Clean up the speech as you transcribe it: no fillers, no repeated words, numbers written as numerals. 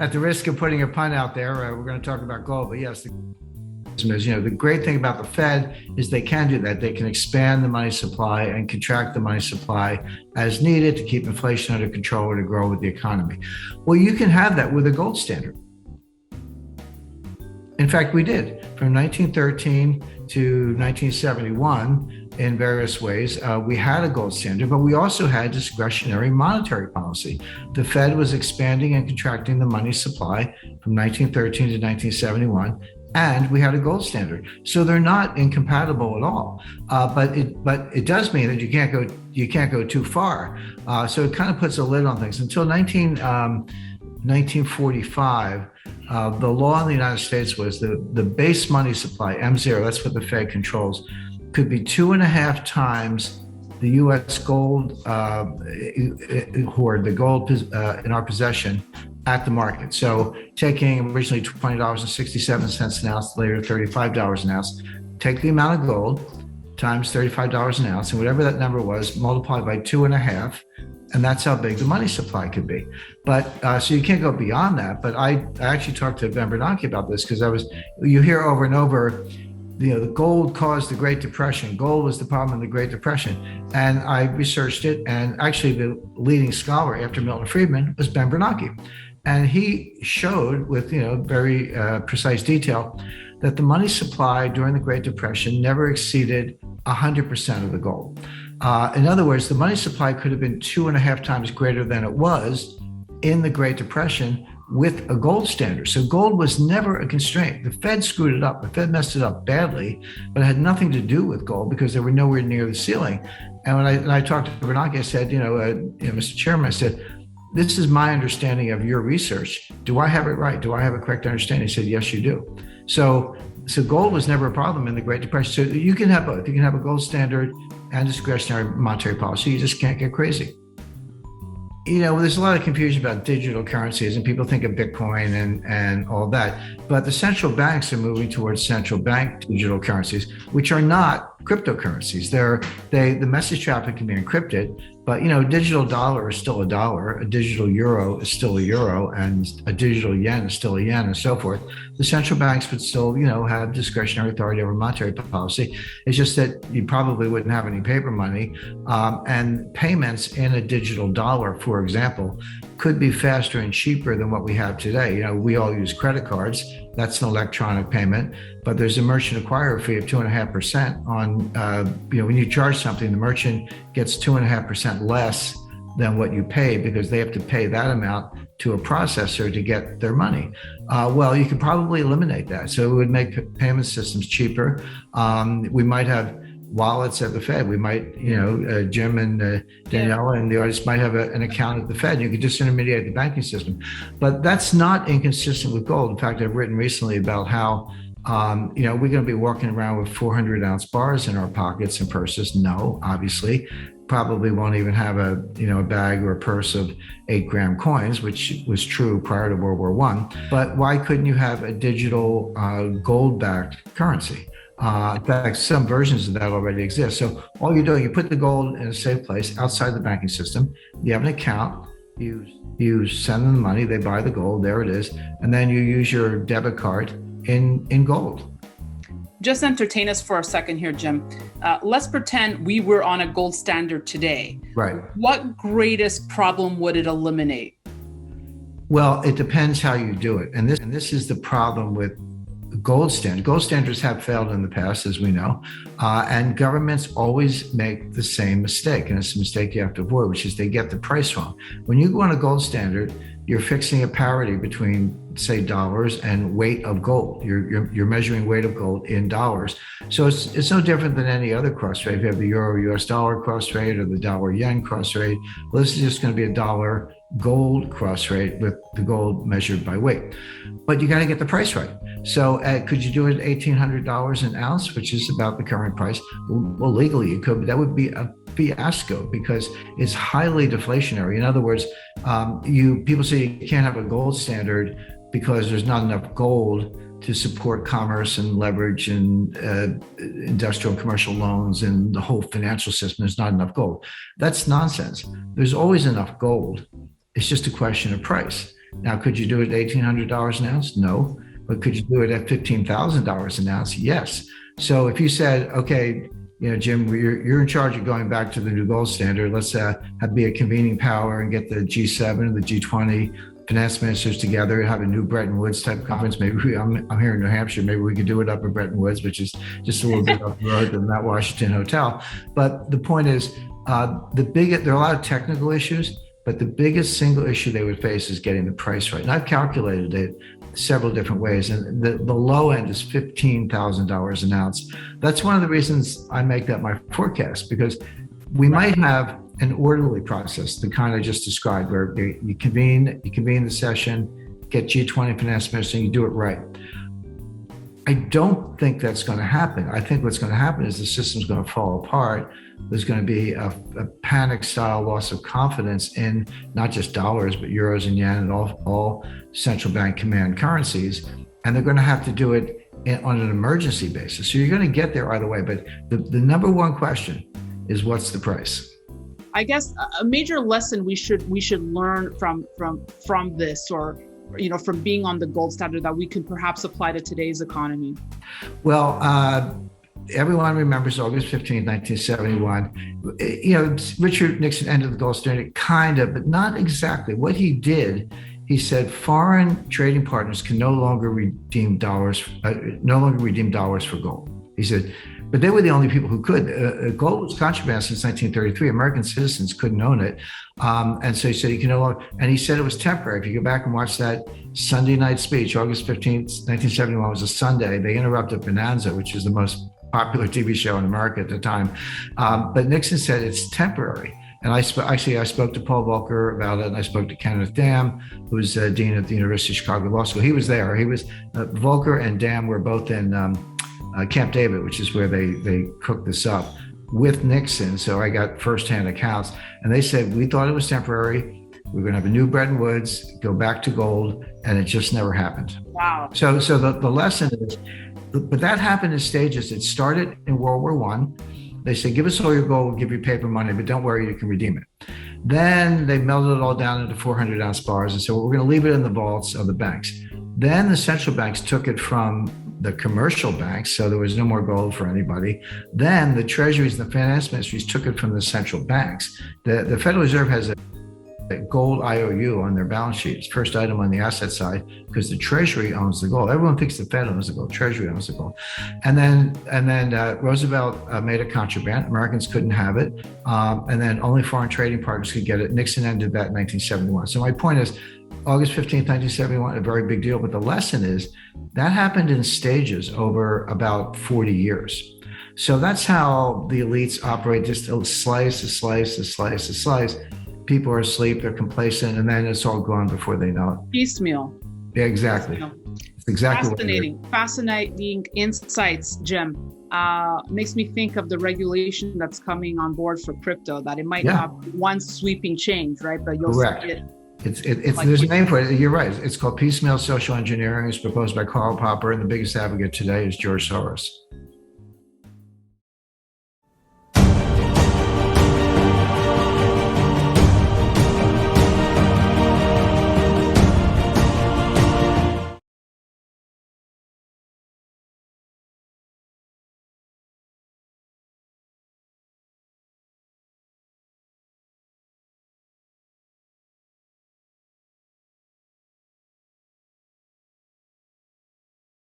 at the risk of putting a pun out there, we're going to talk about gold, but yes, the great thing about the Fed is they can do that. They can expand the money supply and contract the money supply as needed to keep inflation under control or to grow with the economy. Well, you can have that with a gold standard. In fact, we did from 1913 to 1971 in various ways. We had a gold standard, but we also had discretionary monetary policy. The Fed was expanding and contracting the money supply from 1913 to 1971. And we had a gold standard, so they're not incompatible at all. But it does mean that you can't go too far. So it kind of puts a lid on things. Until 1945, the law in the United States was the base money supply, M0, that's what the Fed controls, could be 2.5 times the U.S. gold hoard, the gold in our possession, at the market. So taking originally $20.67 an ounce, later $35 an ounce, take the amount of gold times $35 an ounce, and whatever that number was, multiplied by 2.5, and that's how big the money supply could be. But so you can't go beyond that. But I actually talked to Ben Bernanke about this because you hear over and over, the gold caused the Great Depression. Gold was the problem in the Great Depression. And I researched it, and actually the leading scholar after Milton Friedman was Ben Bernanke. And he showed with very precise detail that the money supply during the Great Depression never exceeded 100% of the gold. In other words, the money supply could have been 2.5 times greater than it was in the Great Depression with a gold standard. So gold was never a constraint. The Fed screwed it up. The Fed messed it up badly, but it had nothing to do with gold because they were nowhere near the ceiling. And when I talked to Bernanke, I said, Mr. Chairman, I said, this is my understanding of your research. Do I have it right? Do I have a correct understanding? He said, yes, you do. So gold was never a problem in the Great Depression. So you can have both. You can have a gold standard and discretionary monetary policy. You just can't get crazy. There's a lot of confusion about digital currencies, and people think of Bitcoin and all that. But the central banks are moving towards central bank digital currencies, which are not cryptocurrencies. The message traffic can be encrypted, but digital dollar is still a dollar, a digital euro is still a euro, and a digital yen is still a yen, and so forth. The central banks would still, have discretionary authority over monetary policy. It's just that you probably wouldn't have any paper money, and payments in a digital dollar, for example, could be faster and cheaper than what we have today. We all use credit cards. That's an electronic payment, but there's a merchant acquirer fee of 2.5% on, when you charge something, the merchant gets 2.5% less than what you pay because they have to pay that amount to a processor to get their money. Well, you could probably eliminate that. So it would make payment systems cheaper. We might have wallets at the Fed. We might, Jim and Daniela and the artists might have an account at the Fed. You could disintermediate the banking system. But that's not inconsistent with gold. In fact, I've written recently about how, we're going to be walking around with 400-ounce bars in our pockets and purses. No, obviously. Probably won't even have a bag or a purse of 8-gram coins, which was true prior to World War I. But why couldn't you have a digital gold-backed currency? In fact, some versions of that already exist. So all you're doing, you put the gold in a safe place outside the banking system. You have an account. You send them the money. They buy the gold. There it is. And then you use your debit card in gold. Just entertain us for a second here, Jim. Let's pretend we were on a gold standard today. Right. What greatest problem would it eliminate? Well, it depends how you do it. And this is the problem with gold standard. Gold standards have failed in the past, as we know, and governments always make the same mistake, and it's a mistake you have to avoid, which is they get the price wrong. When you go on a gold standard, you're fixing a parity between, say, dollars and weight of gold. You're measuring weight of gold in dollars. So it's no different than any other cross rate. If you have the euro-US dollar cross rate or the dollar-yen cross rate, well, this is just going to be a dollar gold cross rate with the gold measured by weight. But you got to get the price right. So could you do it at $1,800 an ounce, which is about the current price? Well, legally you could, but that would be a fiasco because it's highly deflationary. In other words, people say you can't have a gold standard because there's not enough gold to support commerce and leverage and industrial and commercial loans and the whole financial system. There's not enough gold. That's nonsense. There's always enough gold. It's just a question of price. Now, could you do it at $1,800 an ounce? No. But could you do it at $15,000 an ounce? Yes. So if you said, okay, Jim, you're in charge of going back to the new gold standard. Let's be a convening power and get the G7 and the G20 finance ministers together and have a new Bretton Woods type conference. Maybe I'm here in New Hampshire. Maybe we could do it up in Bretton Woods, which is just a little bit up the road than that Washington hotel. But the point is, there are a lot of technical issues, but the biggest single issue they would face is getting the price right. And I've calculated it several different ways. And the low end is $15,000 an ounce. That's one of the reasons I make that my forecast, because we might have an orderly process, the kind I just described, where you convene the session, get G20 finance minister, and you do it right. I don't think that's going to happen. I think what's going to happen is the system's going to fall apart. There's going to be a panic-style loss of confidence in not just dollars, but euros and yen and all central bank command currencies. And they're going to have to do it on an emergency basis. So you're going to get there either way. But the number one question is, what's the price? I guess a major lesson we should learn from this, or from being on the gold standard, that we could perhaps apply to today's economy. Well, everyone remembers August 15, 1971. Richard Nixon ended the gold standard, kind of, but not exactly. What he did, he said foreign trading partners can no longer redeem dollars for gold. He said, but they were the only people who could. Gold was contraband since 1933. American citizens couldn't own it. And so he said, you can no longer, and he said it was temporary. If you go back and watch that Sunday night speech, August 15th, 1971 was a Sunday. They interrupted Bonanza, which is the most popular TV show in America at the time. But Nixon said it's temporary. And I spoke to Paul Volcker about it, and I spoke to Kenneth Dam, who's dean at the University of Chicago Law School. He was there. Volcker and Dam were both in Camp David, which is where they cooked this up with Nixon. So I got firsthand accounts, and they said, we thought it was temporary. We're going to have a new Bretton Woods, go back to gold, and it just never happened. Wow. So the lesson is, but that happened in stages. It started in World War I. They said, give us all your gold, we'll give you paper money, but don't worry, you can redeem it. Then they melted it all down into 400-ounce bars and said, well, we're going to leave it in the vaults of the banks. Then the central banks took it from the commercial banks, so there was no more gold for anybody. Then the treasuries and the finance ministries took it from the central banks. The Federal Reserve has a gold IOU on their balance sheets, first item on the asset side, because the Treasury owns the gold. Everyone thinks the Fed owns the gold, Treasury owns the gold. And then Roosevelt made it contraband. Americans couldn't have it. And then only foreign trading partners could get it. Nixon ended that in 1971. So my point is, August 15th, 1971, a very big deal. But the lesson is that happened in stages over about 40 years. So that's how the elites operate, just a slice, a slice, a slice, a slice. People are asleep, they're complacent, and then it's all gone before they know it. Piecemeal. Yeah, exactly. It's exactly Fascinating insights, Jim. Makes me think of the regulation that's coming on board for crypto, that it might not be one sweeping change, right? But you'll see it. There's a name for it. You're right. It's called piecemeal social engineering. It's proposed by Karl Popper, and the biggest advocate today is George Soros.